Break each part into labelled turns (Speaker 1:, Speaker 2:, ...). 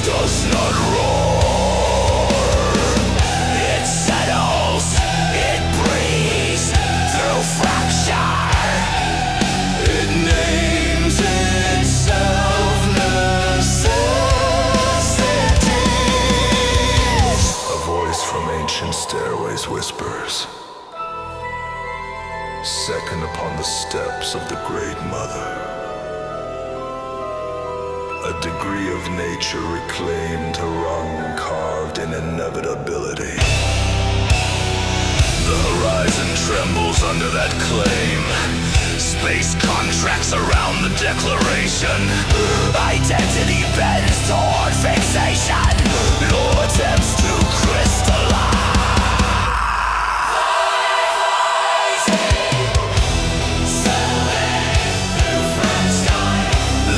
Speaker 1: does not roar. It settles, it breathes through fracture. It names itself necessities. A voice from ancient stairways whispers, second upon the steps of the Great Mother. A degree of nature reclaimed to run carved in inevitability. The horizon trembles under that claim. Space contracts around the declaration. Identity bends toward fixation. No attempts to crystallize.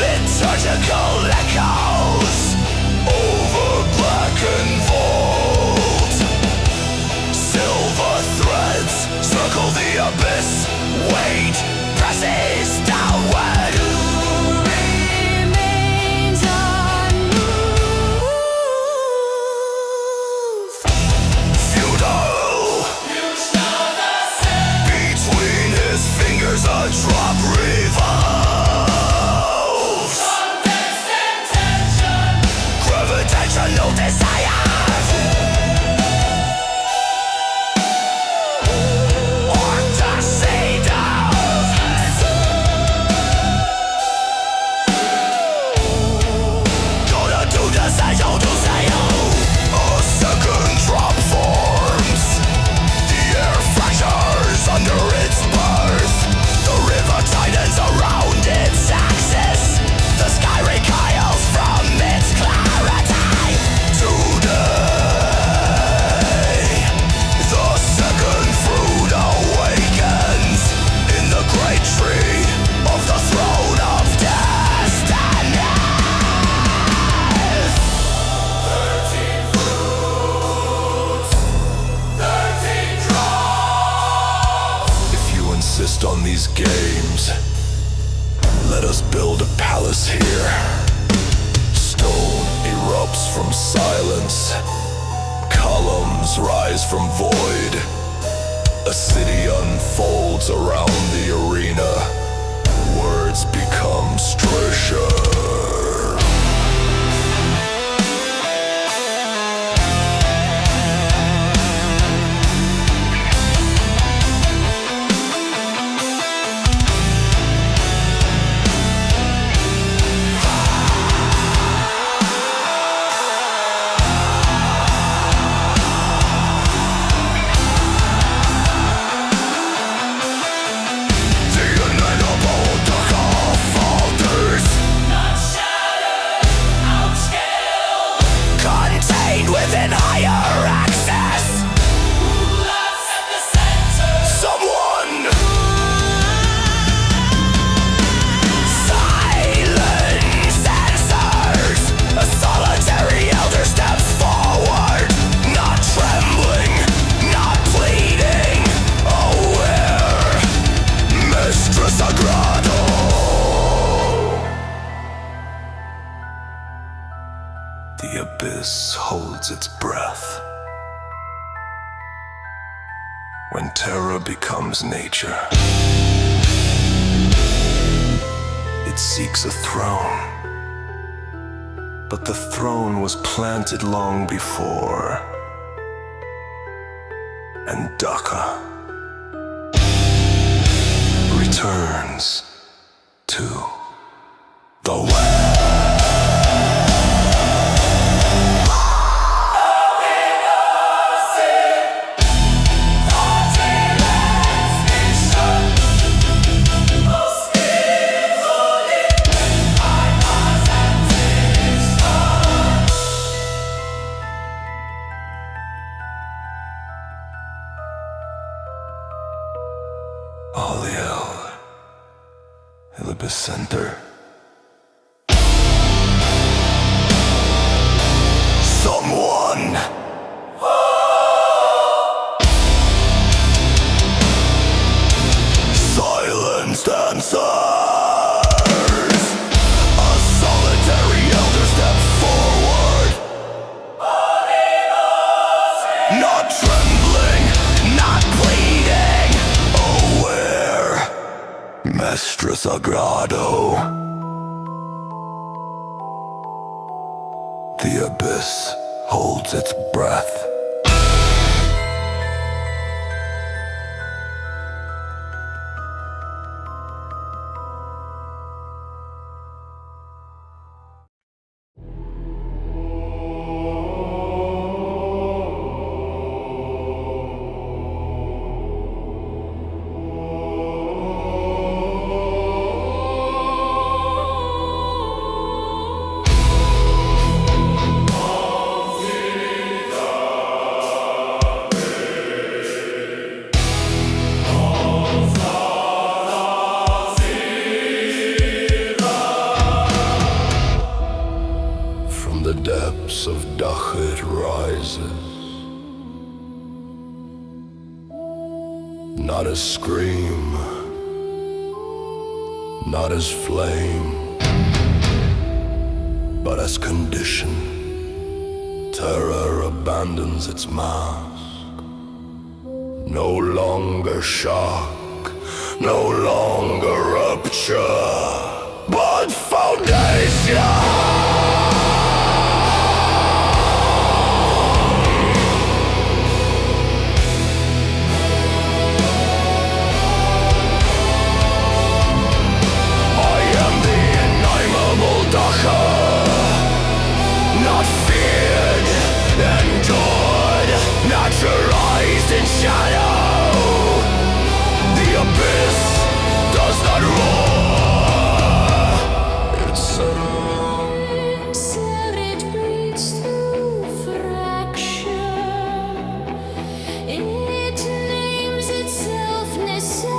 Speaker 1: Liturgical echoes over blackened vault. Silver threads circle the abyss. Weight presses downward. Remains unmoved. Futile. Between his fingers a drop revolves. No desire. Or to say down. Gonna do the same, do say. A second drop forms. The air fractures under its birth. The river tightens around its axis. The sky recoils from its clarity. Today, the second fruit awakens in the great tree of the throne of destiny. 13 fruits, 13 drops. If you insist on these games, let us build a palace here. Stone erupts from silence. Columns rise from void. A city unfolds around the arena. Words become treasure. Within higher access. Who laughs at the center? Someone. Silence answers. A solitary elder steps forward. Not trembling, not pleading. Aware. Mistress Sagrado. The abyss holds its breath. When terror becomes nature, it seeks a throne. But the throne was planted long before. And Dhaka returns to the West. Center. Someone. Silenced answers. A solitary elder steps forward. Extra Sagrado. The abyss holds its breath. The depths of Dach it rises, not as scream, not as flame, but as condition. Terror abandons its mask. No longer shock, no longer rupture, but foundation. Not feared, endured, naturalized in shadow. The abyss does not roar. It's
Speaker 2: Said it bleeds through fracture. It names itself necessity.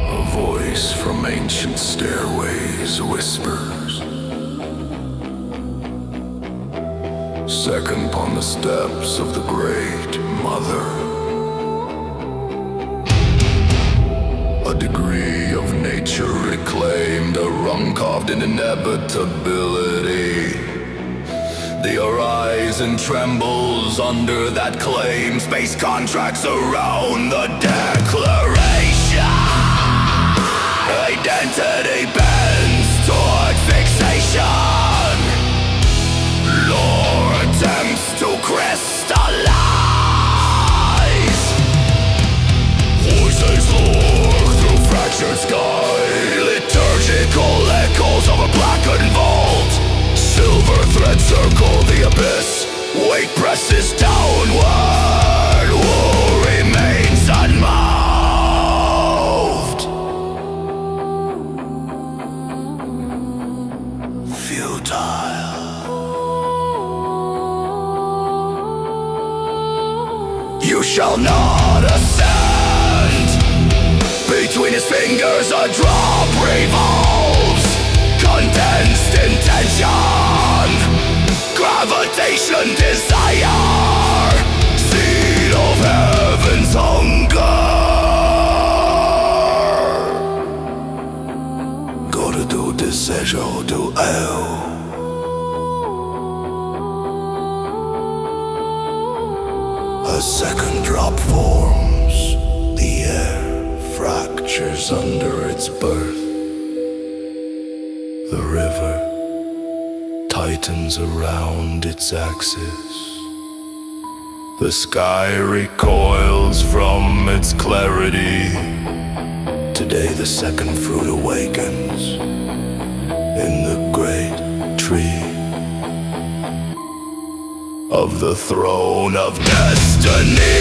Speaker 1: a voice from ancient stairways whispers, second upon the steps of the Great Mother. A degree of nature reclaimed, a rung carved in inevitability. The horizon trembles under that claim. Space contracts around the declaration. Identity bends toward fixation. Lore attempts to crystallize. Voices lure through fractured sky. Liturgical echoes of a blackened vault. Silver threads circle the abyss. Weight presses downward. Wu remains unmoved. Futile. You shall not ascend. Between his fingers a drop revolves. Condensed intention, gravitation, desire, seed of heaven's hunger. Gotta do desejo do eu. A second drop forms. The air fractures under its birth. The river tightens around its axis. The sky recoils from its clarity. Today the second fruit awakens in the great tree of the throne of destiny.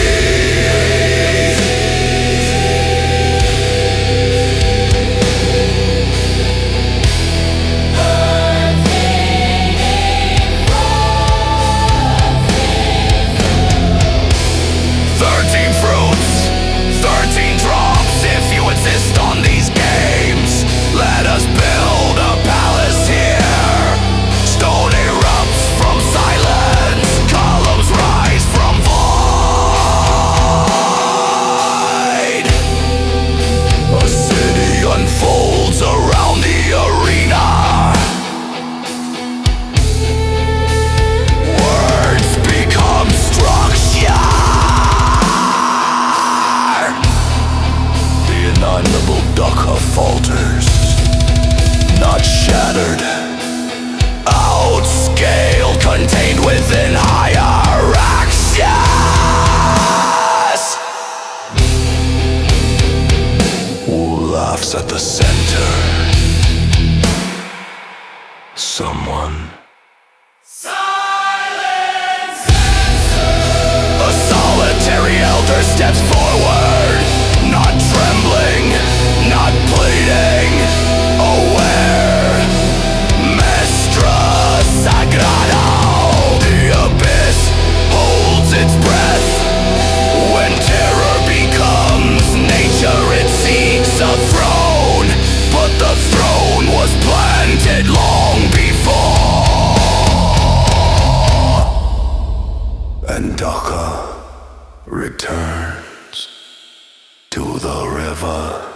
Speaker 1: someone. Silence! A solitary elder steps forward, not trembling, not pleading, aware. Mestra Sagrada. The abyss holds its breath. When terror becomes nature, it seeks a throne. But the throne was planted long before. And Daka returns to the river.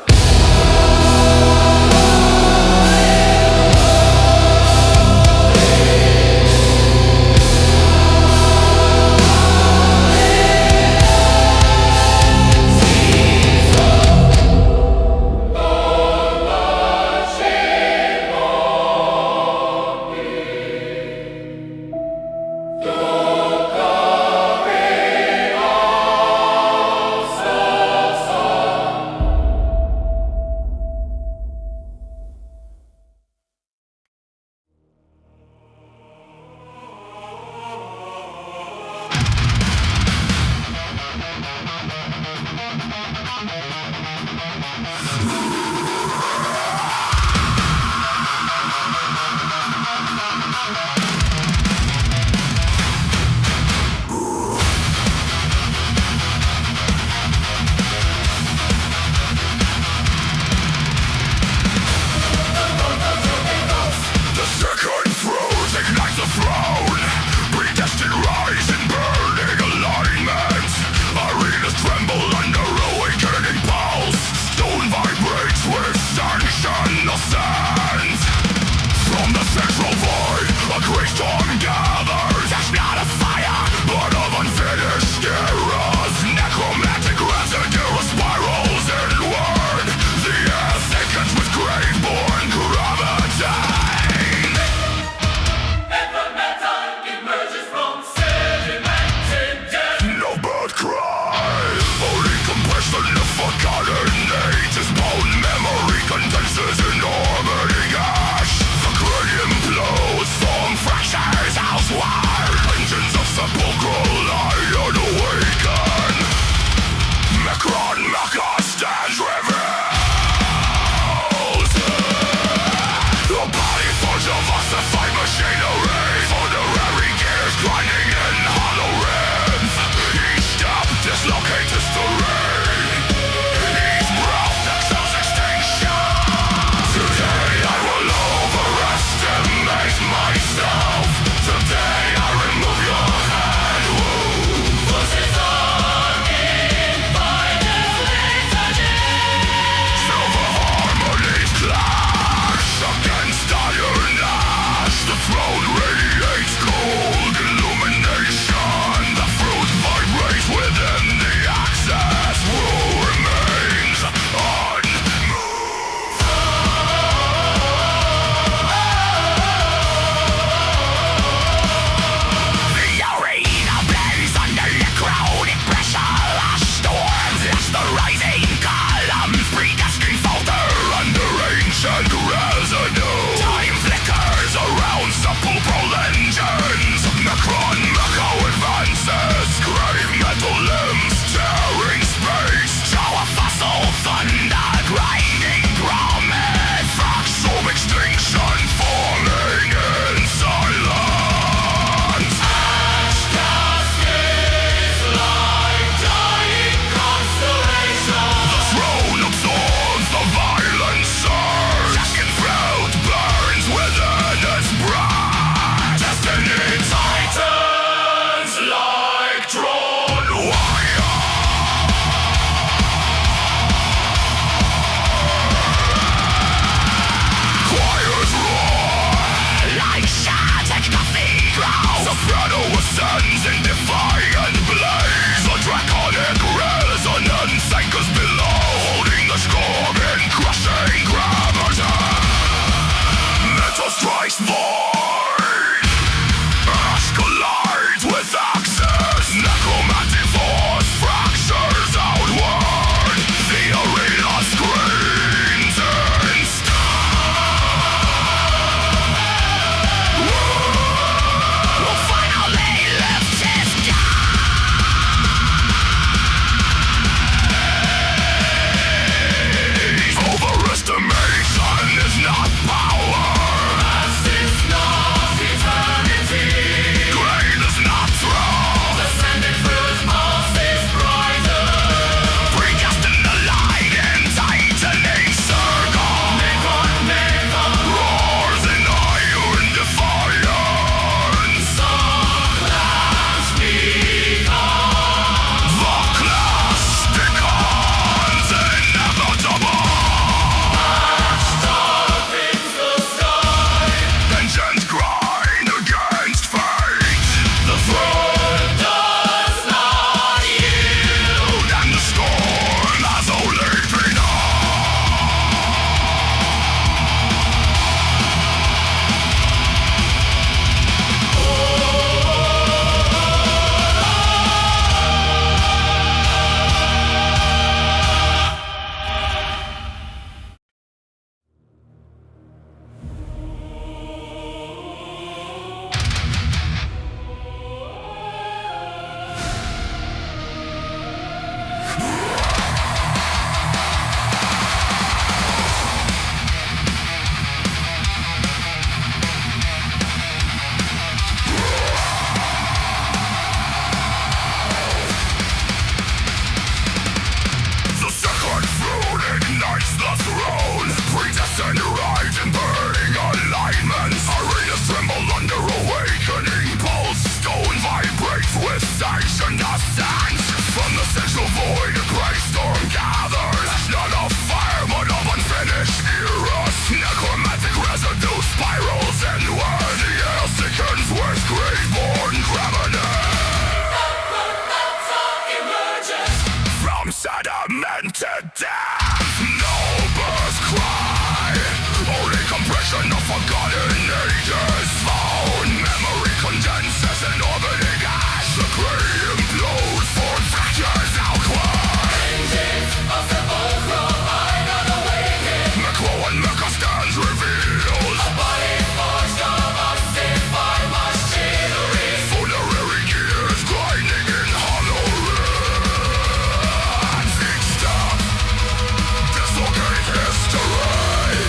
Speaker 1: Dislocate history.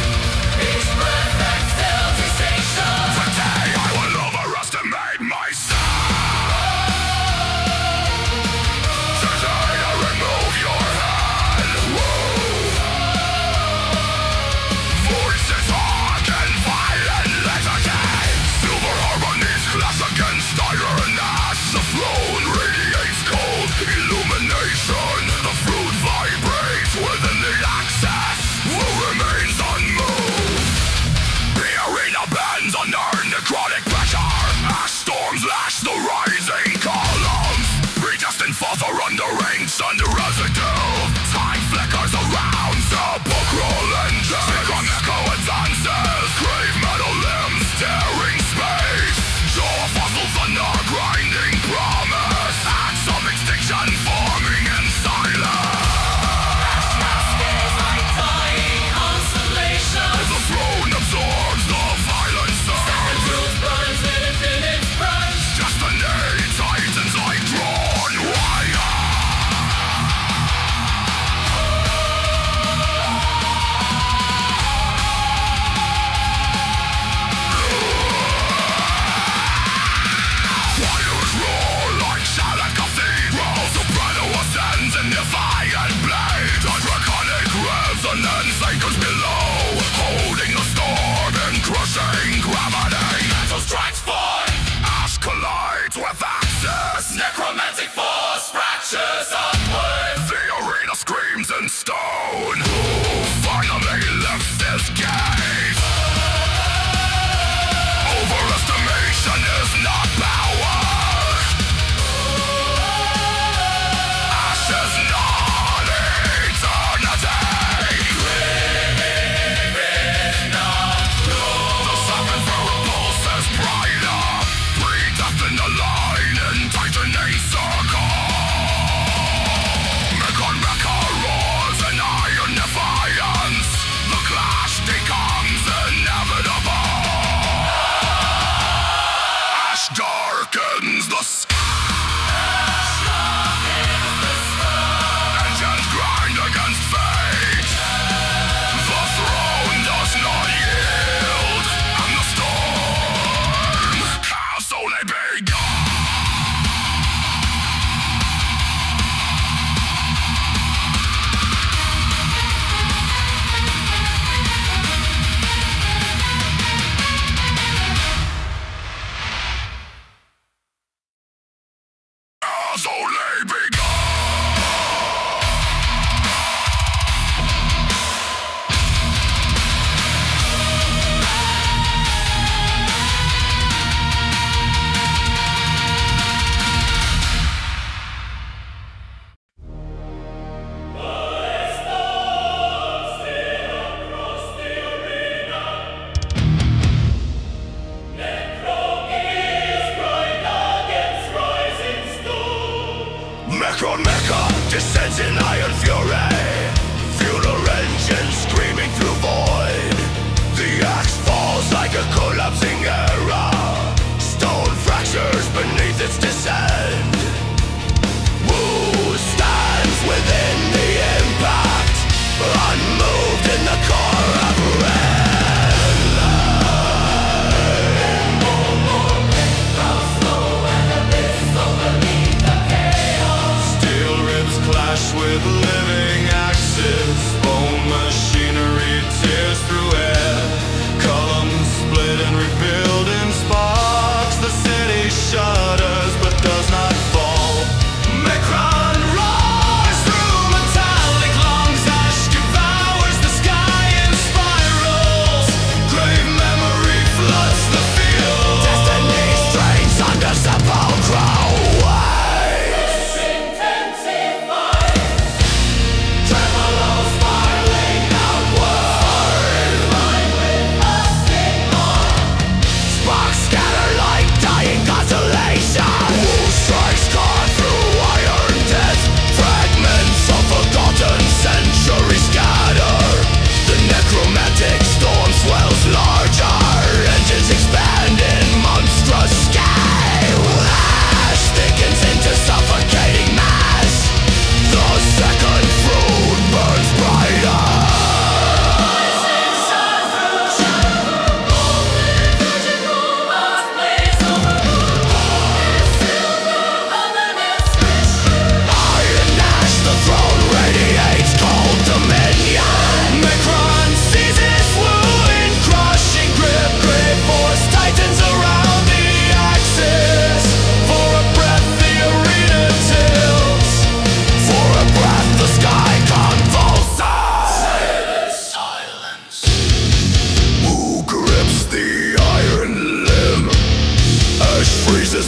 Speaker 1: Each breath exhales distinction.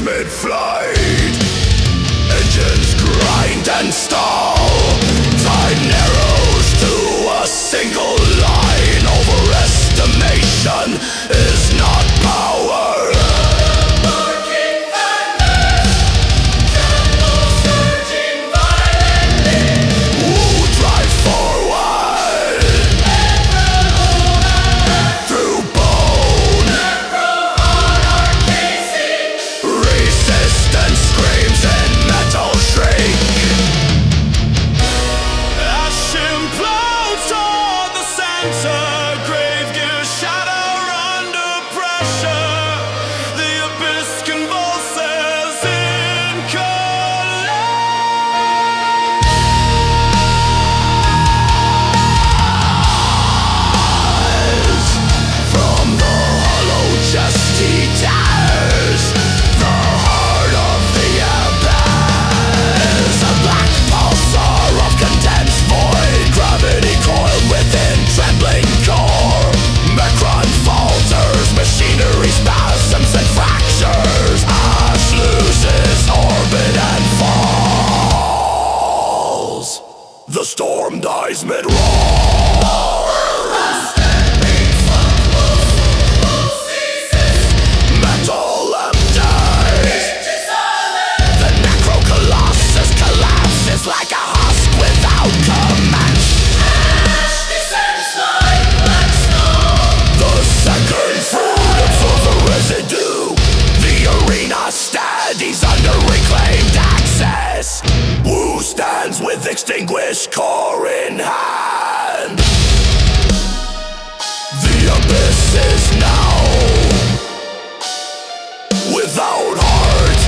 Speaker 1: mid-flight. Engines grind and stall. Time narrows to a single line. Overestimation is not power. The storm dies mid-roar. Metal empties. The necro-colossus collapses like a husk without command. Ash descends like black snow. The second fruit absorbs the residue. The arena steadies under reclaimed access. Wu stands with extinguished core in hand. The abyss is now without heart.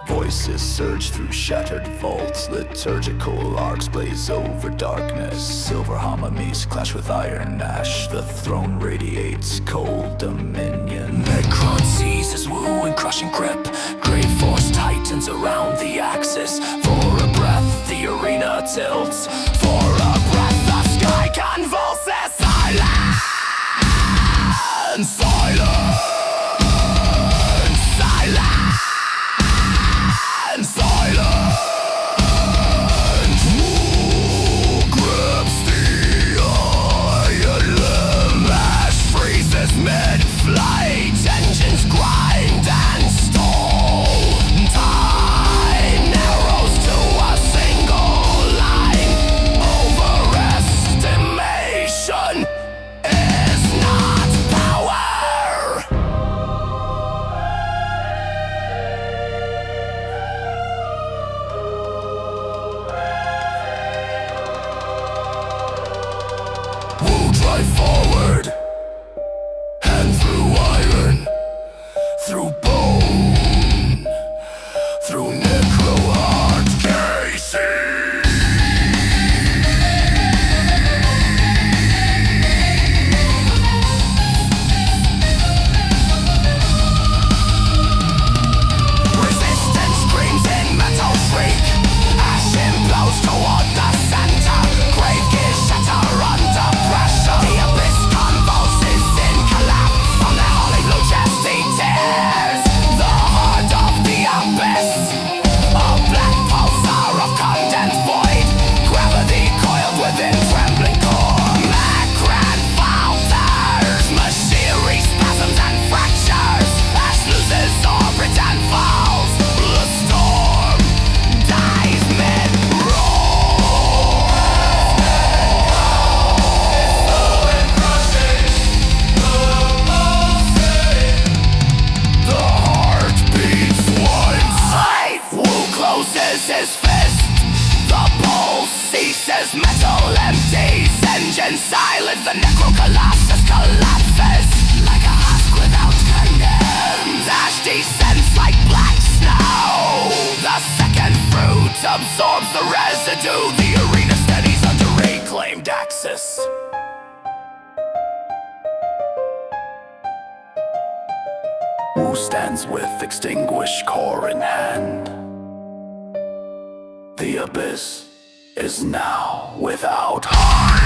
Speaker 1: Voices surge through shattered vaults. Liturgical arcs blaze over darkness. Silver homamies clash with iron ash. The throne radiates cold dominion. Necron seizes Wu in crushing grip. Grave force tightens around the axis. For a breath the arena tilts. For a breath the sky convulses. Silence! Silence! Silence! way forward. And through iron, through bone, through necro-heart casing. Resistance screams in metal shriek. Ashen blows toward the center. Grave gears shatter under pressure. The abyss convulses in collapse from the holy blue chesty tears. The heart of the abyss, a black pulsar of condensed void. Gravity coiled within trembling core. Macran falters, machinery spasms and fractures. Ash loses orbit and falls. The storm dies mid-roar. The heart beats once. Wu closes his fist. The pulse ceases, metal empties. Engine silence, the necro-colossus collapses. Like a husk without condemns. Ash descends like black snow. The second fruit absorbs the residue. The arena steadies under reclaimed axis. Wu stands with extinguished core in hand. The abyss is now without harm.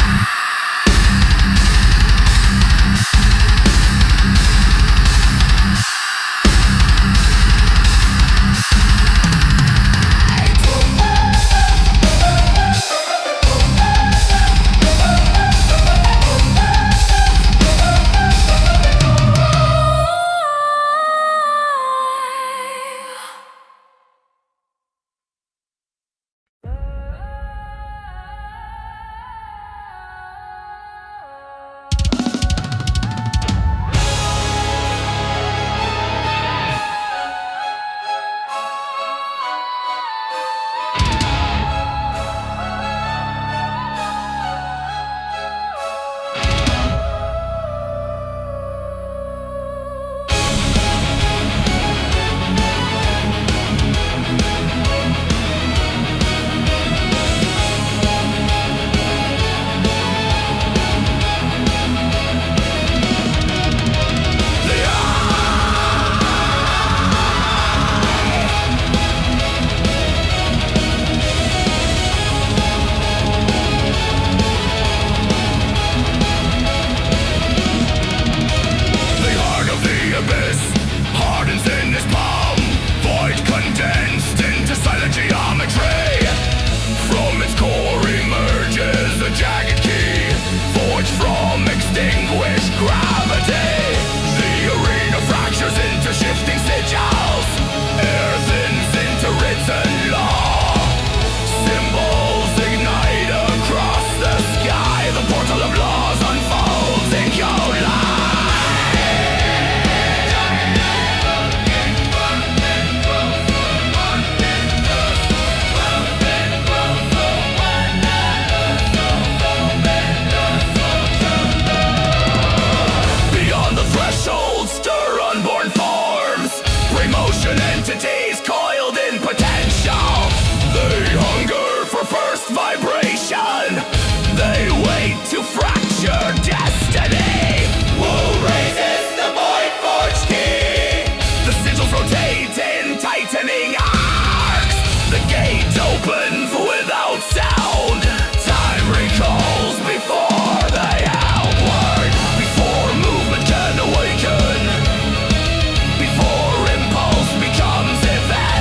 Speaker 1: Before impulse becomes event.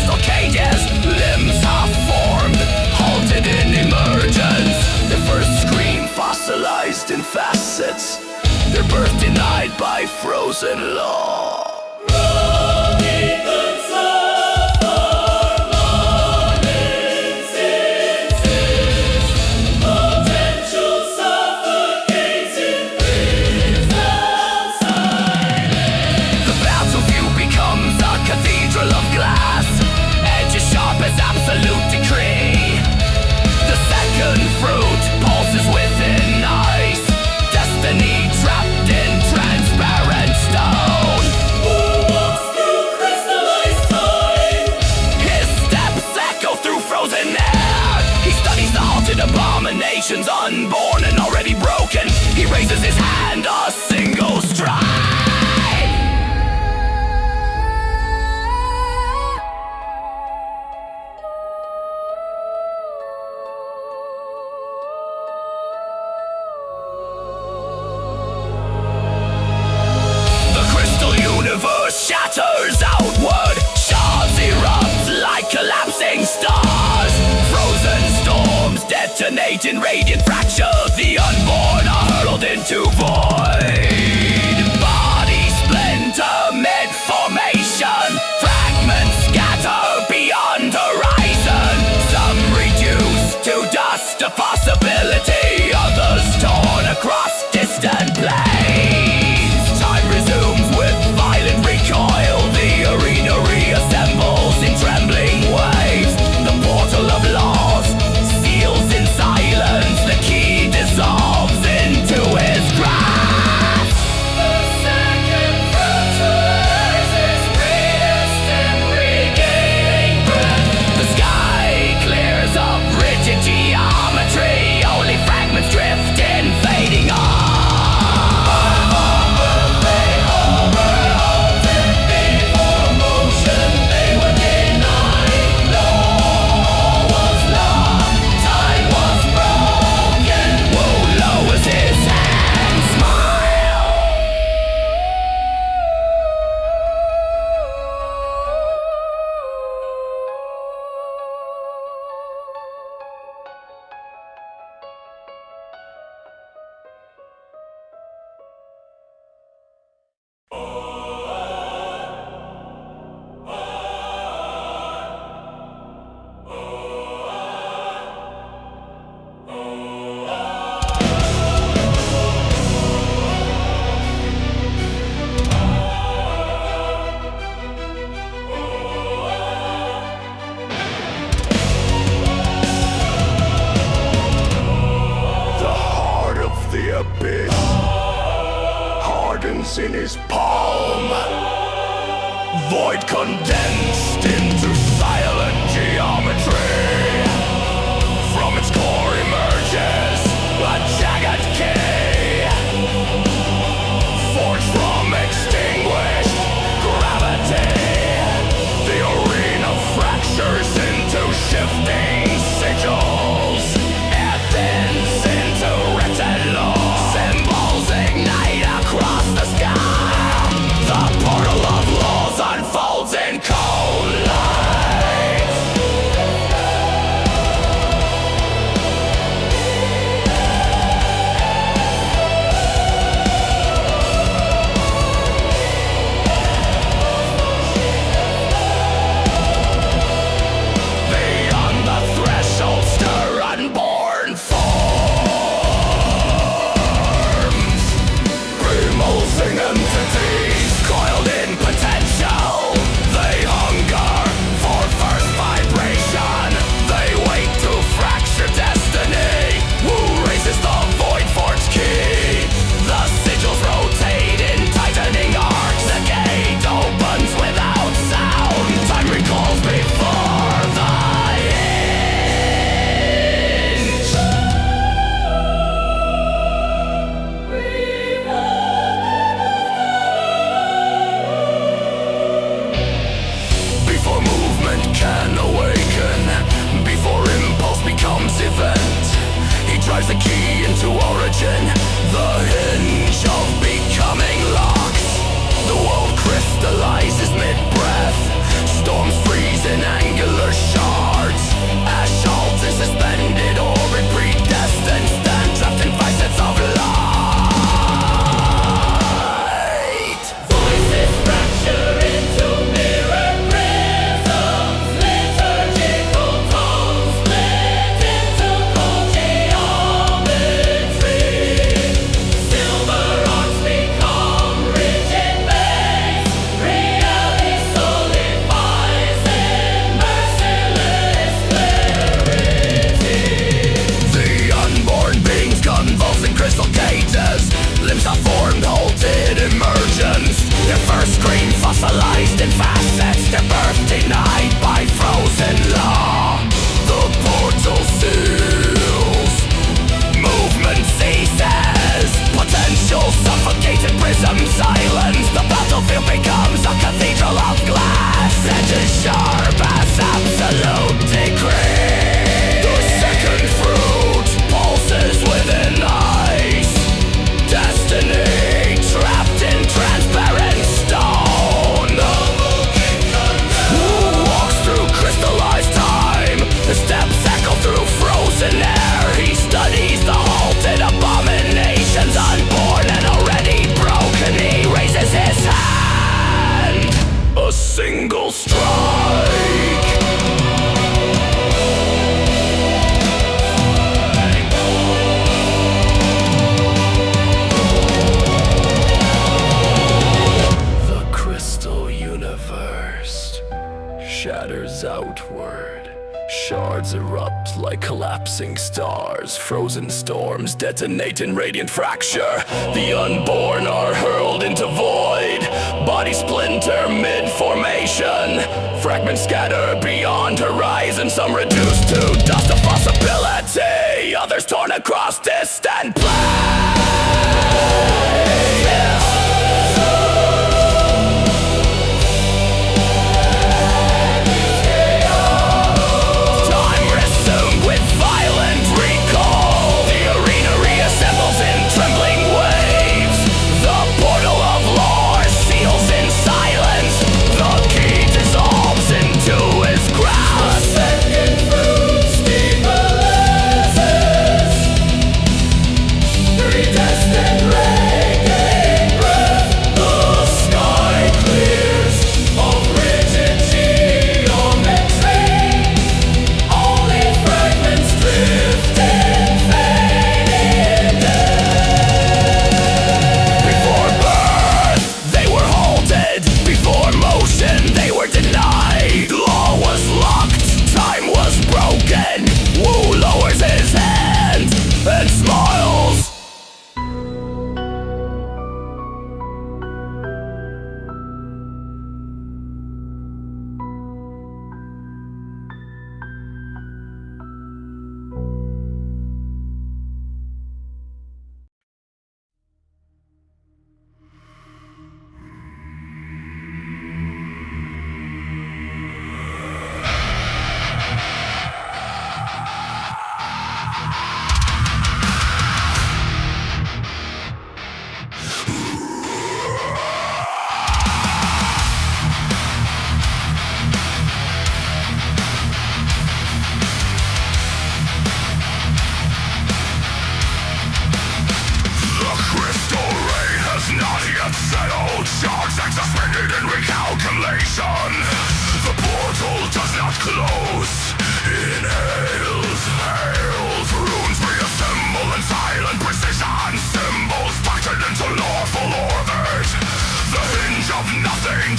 Speaker 1: crystal cages, limbs half formed, halted in emergence. Their first scream fossilized in facets, their birth denied by frozen law. Absolute decree. The second fruit pulses within ice, destiny trapped in transparent stone. Who walks through crystallized time? His steps echo through frozen air. He studies the halted abominations, unborn and already broken. He raises his hand, a single strike. Shatters outward, shards erupt like collapsing stars. Frozen storms detonate in radiant fracture. The unborn are hurled into void. Body splinter mid-formation, fragments scatter beyond horizon. Some reduced to dust, a possibility. Others torn across distant plains. Time resumes with violent recoil. The arena reassembles in trembling waves. The portal of laws seals in silence. The key dissolves into his grasp. The second fertilizes his greatest in regaining breath. The sky clears up rigid geometry. Only fragments drift in, fading on. Hardens in his palm, void condensed into silent geometry. From its core emerges a jagged key, forged from extinguished gravity. The arena fractures into shifting sigils. It thins into written law. Symbols ignite across the sky. The portal of laws unfolds in cold light. Beyond the threshold stir unborn forms. Remulsing entities coiled in potential. They hunger for first vibration. They wait to fracture destiny. Wu raises the void forge key. The sigils rotate in tightening arcs. The gate opens without sound. Time recalls before the hinge. Before movement can awaken, before impulse becomes event, he drives the key into origin. The hinge of becoming locks. The world crystallizes mid-breath. Storms freeze in anger. encased in facets, their birth denied by frozen law. The portal seals, movement ceases, potential suffocated prism silence. The battlefield becomes a cathedral of glass, edges sharp as absolute decree. The second fruit pulses within ice, destiny trapped in transparent stone. Who walks through crystallized time? His steps echo through frozen air. He studies the halted abominations, unborn and already broken. He raises his hand, a single strike. The crystal universe shatters outward. Shards erupt like collapsing stars. Frozen storms detonate in radiant fracture. The unborn are hurled into void. Bodies splinter mid-formation. Fragments scatter beyond horizon. Some reduced to dust of possibility, others torn across distant plains.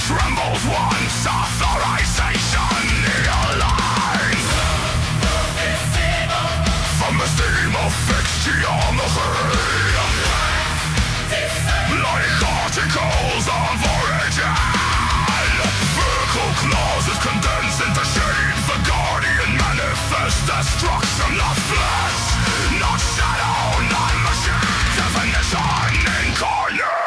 Speaker 1: Trembles once authorization aligns. From the steam of fixed geometry, like articles of origin, vertical clauses condense into shape. The guardian manifests destruction of flesh, not shadow, not machine. Definition incarnate.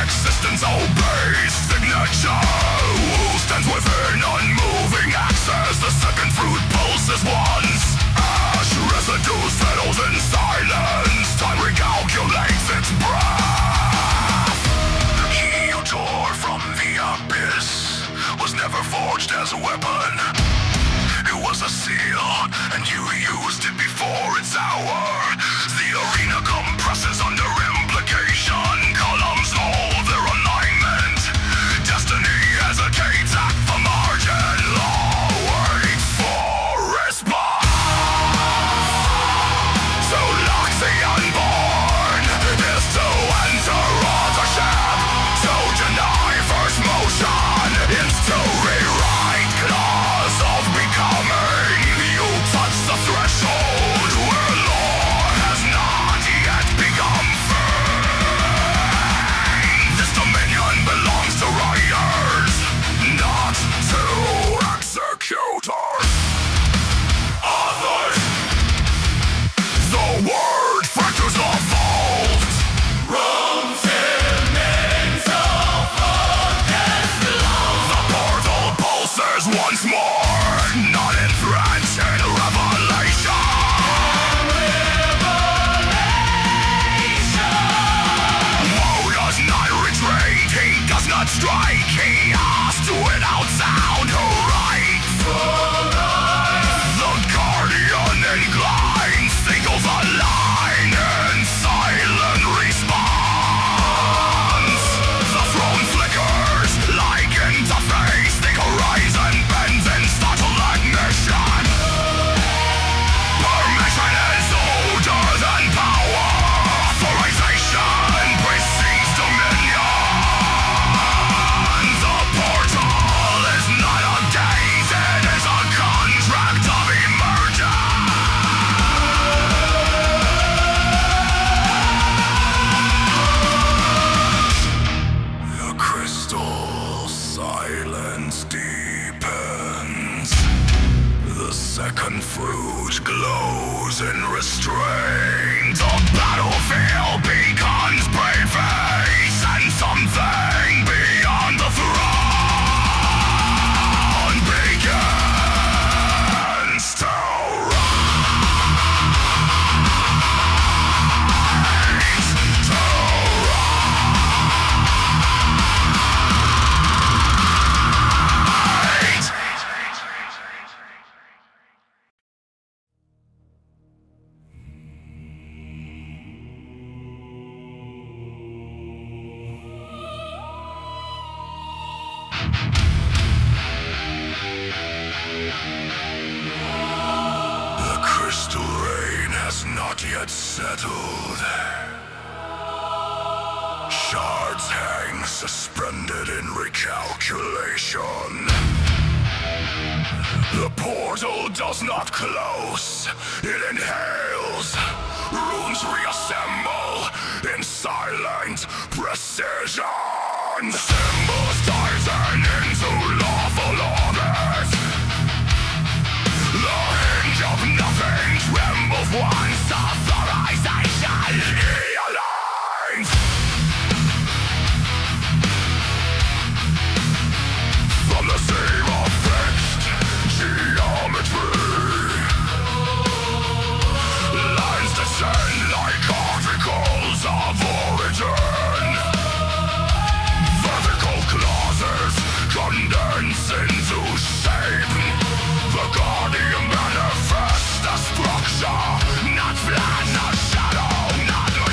Speaker 1: Existence obeys signature. Who stands within unmoving access? The second fruit pulses once. Ash residues settles in silence. Time recalculates its breath. was a weapon. It was a seal, and you used it before its hour. The arena compresses under implication. Columns hold their alignment. Destiny hesitates at the margin. Law waits for response. So lock the unborn is to enter authorship. To deny first motion is to rewrite clause of becoming. You touch the threshold where law has not yet become free. This dominion belongs to writers, not to executors. Authors. The word fractures the vault. Rooms in mental focus below. The portal pulses once more. Not in threat, in revelation. Woe does not retreat, he does not strike. He asked without sound who writes. The guardian inclines, singles a line in silent response. The throne flickers like interface. The horizon bends in startled ignition. Permission is older than power. Authorization precedes dominion. The portal is not a gaze, it is a contract of emergence. The crystal silence deepens. The second fruit glows in restraint. The battlefield becomes brave face and something beyond the throne begins to rise. To rise. The crystal rain has not yet settled. Shards hang suspended in recalculation. The portal does not close, it inhales. Runes reassemble in silent precision. Symbols tighten into lawful orbits. The hinge of nothing trembles once authorization realigns. From the seam of fixed geometry, lines descend like articles of origin. Vertical clauses condense into shape. The guardian manifests a structure, not plan, not shadow, not a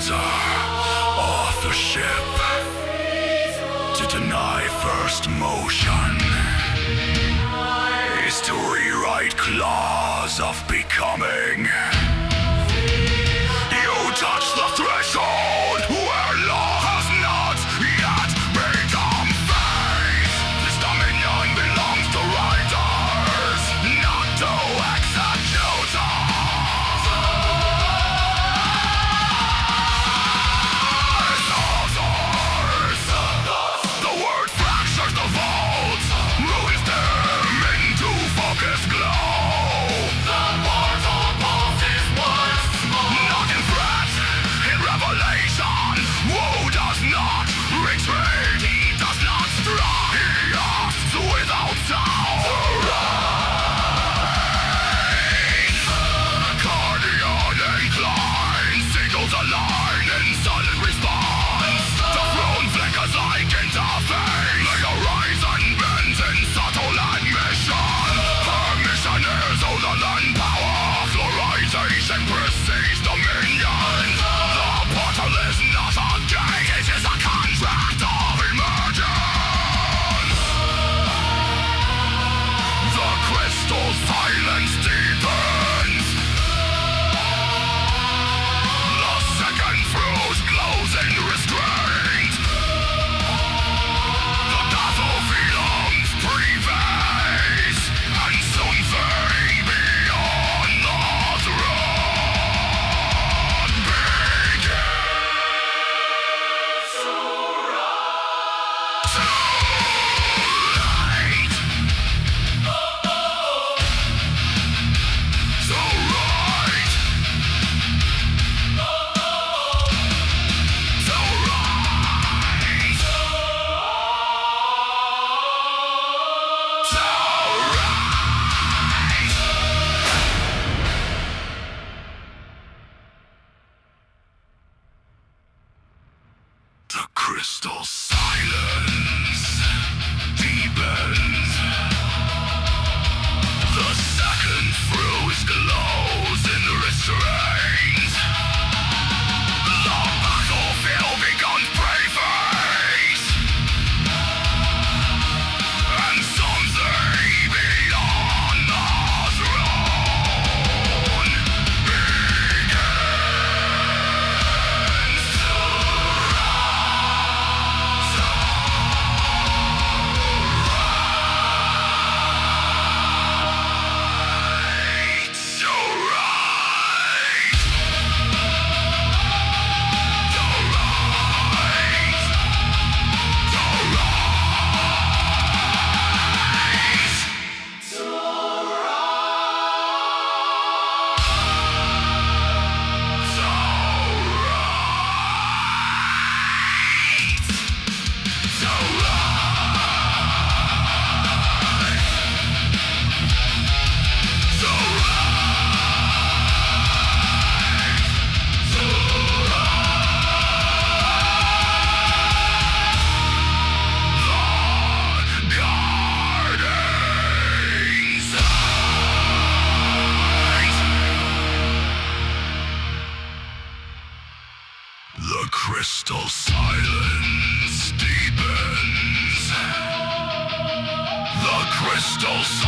Speaker 1: center of the ship to deny first motion is to rewrite claws of becoming. You touch the threshold where law has not yet become faith. This dominion belongs to writers, not to executors. The word fractures the vault, moves them into focus glow. The portal pulses once more. Not in threat, in revelation. Wu does not retreat, he does not strike. He acts without sound. Guardian inclined, signals a line in solid response. The throne flickers like interface. The horizon bends in subtle admission. Her mission is older than power. Fluorization precedes dominion. The portal is not a gate, it is a contract of emergence. The crystal silence deepens. The second fuse glows in restraint. The battlefields prevails, and soon fade beyond the throne begins to rise. Too late. So right. So right. So right. The crystal silence deepens. The second fuse glows in restraint. The battlefield becomes preface, and something beyond the throne begins to rise. So right. So right. So rise. So right. So right. So right. So the crystal silence deepens. The crystal silence